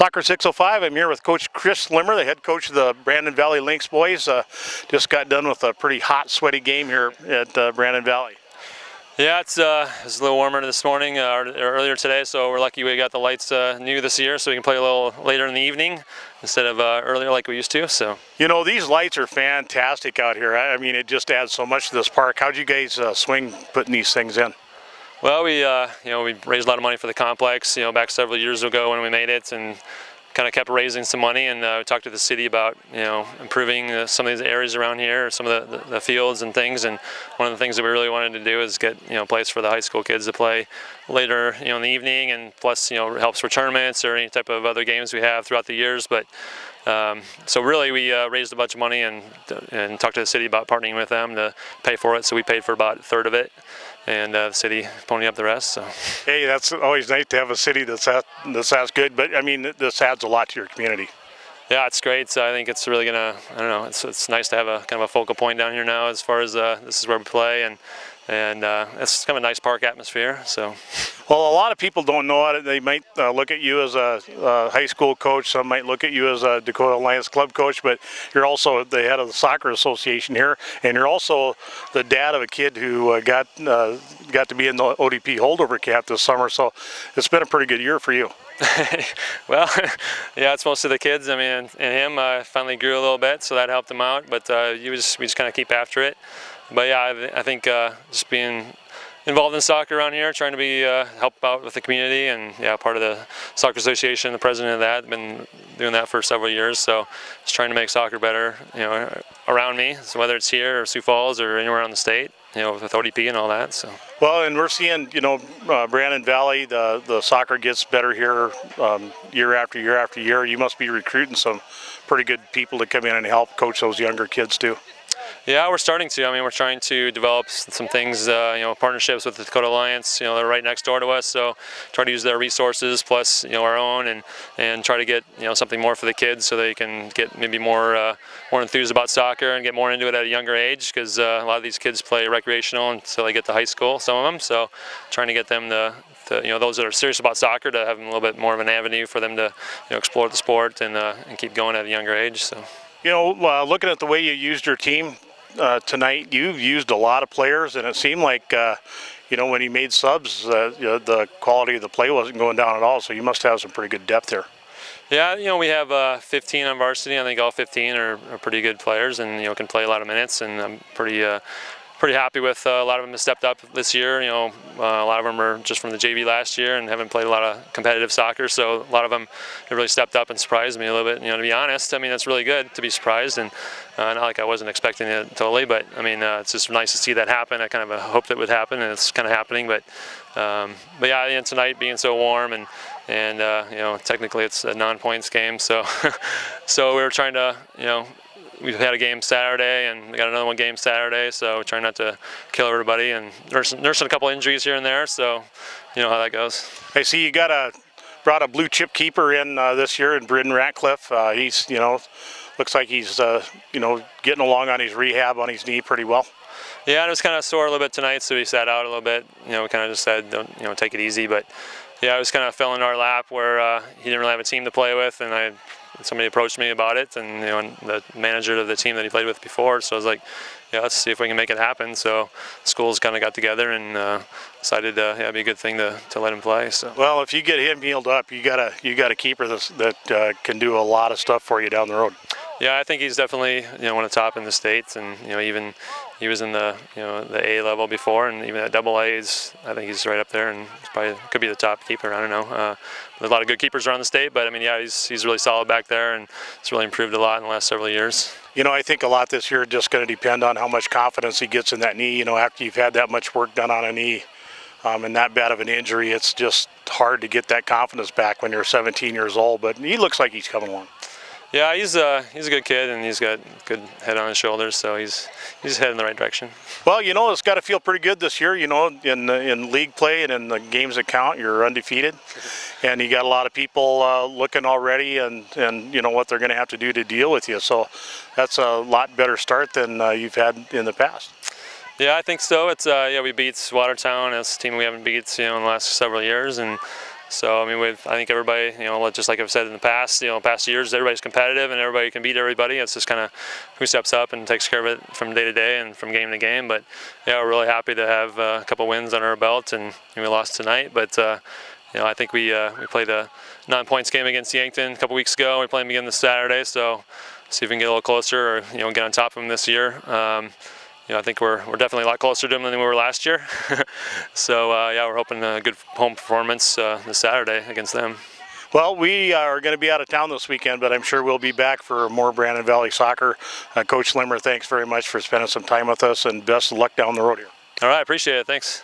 Soccer 605, I'm here with Coach Chris Limmer, the head coach of the Brandon Valley Lynx boys. Just got done with a pretty hot, sweaty game here at Brandon Valley. Yeah, it's a little warmer this morning, or earlier today, so we're lucky we got the lights new this year, so we can play a little later in the evening instead of earlier like we used to. So, you know, these lights are fantastic out here. I mean, it just adds so much to this park. How'd you guys swing putting these things in? Well, we raised a lot of money for the complex, back several years ago when we made it, and kind of kept raising some money, and we talked to the city about improving some of these areas around here, some of the fields and things. And one of the things that we really wanted to do is get a place for the high school kids to play later in the evening, and plus helps for tournaments or any type of other games we have throughout the years. But so really we raised a bunch of money and talked to the city about partnering with them to pay for it. So we paid for about a third of it, and the city ponied up the rest. So, hey, that's always nice to have a city that's good. But I mean, this adds a lot to your community. Yeah, it's great. So I think it's really gonna. I don't know. It's nice to have a kind of a focal point down here now, as far as this is where we play, and it's kind of a nice park atmosphere. So, well, a lot of people don't know it. They might look at you as a high school coach. Some might look at you as a Dakota Lions club coach, but you're also the head of the soccer association here, and you're also the dad of a kid who got to be in the ODP holdover camp this summer. So it's been a pretty good year for you. Well, yeah, it's mostly the kids. I mean, and him finally grew a little bit, so that helped him out. But we just kind of keep after it. But yeah, I think just being involved in soccer around here, trying to be help out with the community, and yeah, part of the soccer association, the president of that, been doing that for several years. So just trying to make soccer better, around me. So whether it's here or Sioux Falls or anywhere around the state, with ODP and all that. So. Well, and we're seeing, Brandon Valley, the soccer gets better here year after year after year. You must be recruiting some pretty good people to come in and help coach those younger kids too. Yeah, we're starting to. I mean, we're trying to develop some things, partnerships with the Dakota Alliance. They're right next door to us, so try to use their resources plus, our own, and try to get, something more for the kids so they can get maybe more enthused about soccer and get more into it at a younger age, because a lot of these kids play recreational until they get to high school, some of them. So trying to get them to those that are serious about soccer to have a little bit more of an avenue for them to, explore the sport and keep going at a younger age. So. Looking at the way you used your team tonight, you've used a lot of players, and it seemed like, when you made subs, the quality of the play wasn't going down at all, so you must have some pretty good depth there. Yeah, we have 15 on varsity. I think all 15 are pretty good players, and can play a lot of minutes, and I'm pretty happy with a lot of them have stepped up this year. A lot of them are just from the JV last year and haven't played a lot of competitive soccer, so a lot of them have really stepped up and surprised me a little bit. To be honest, I mean, it's really good to be surprised, and not like I wasn't expecting it totally, but I mean, it's just nice to see that happen. I kind of hoped it would happen, and it's kind of happening. But yeah, tonight being so warm and technically it's a non-points game, so so we were trying to we've had a game Saturday, and we got another one game Saturday, so trying not to kill everybody, and nursing a couple injuries here and there, so how that goes. I see you brought a blue chip keeper in this year in Bridden Ratcliffe. He's looks like he's getting along on his rehab on his knee pretty well. Yeah, it was kind of sore a little bit tonight, so he sat out a little bit. We kind of just said, don't, take it easy, but yeah, it was kind of fell in our lap where he didn't really have a team to play with, and somebody approached me about it, and and the manager of the team that he played with before, so I was like, yeah, let's see if we can make it happen. So schools kind of got together and decided it'd be a good thing to let him play. So. Well, if you get him healed up, you got a keeper that can do a lot of stuff for you down the road. Yeah, I think he's definitely one of the top in the states, and even he was in the the A level before, and even at double A's, I think he's right up there, and he's probably could be the top keeper. I don't know. There's a lot of good keepers around the state, but I mean, yeah, he's really solid back there, and it's really improved a lot in the last several years. I think a lot this year is just going to depend on how much confidence he gets in that knee. After you've had that much work done on a knee, and that bad of an injury, it's just hard to get that confidence back when you're 17 years old. But he looks like he's coming along. Yeah, he's a good kid, and he's got a good head on his shoulders, so he's heading in the right direction. Well, it's got to feel pretty good this year. In league play and in the games that count, you're undefeated, and you got a lot of people looking already, and what they're going to have to do to deal with you. So that's a lot better start than you've had in the past. Yeah, I think so. It's we beat Watertown. It's a team we haven't beat in the last several years, and So I mean, I think everybody, just like I've said in the past, past years, everybody's competitive and everybody can beat everybody. It's just kind of who steps up and takes care of it from day to day and from game to game. But yeah, we're really happy to have a couple wins under our belt, and we lost tonight. But I think we played a 9 points game against Yankton a couple weeks ago. We play them again this Saturday, so see if we can get a little closer or get on top of them this year. I think we're definitely a lot closer to them than we were last year. So yeah, we're hoping a good home performance this Saturday against them. Well, we are going to be out of town this weekend, but I'm sure we'll be back for more Brandon Valley soccer. Coach Limmer, thanks very much for spending some time with us, and best of luck down the road here. All right, appreciate it. Thanks.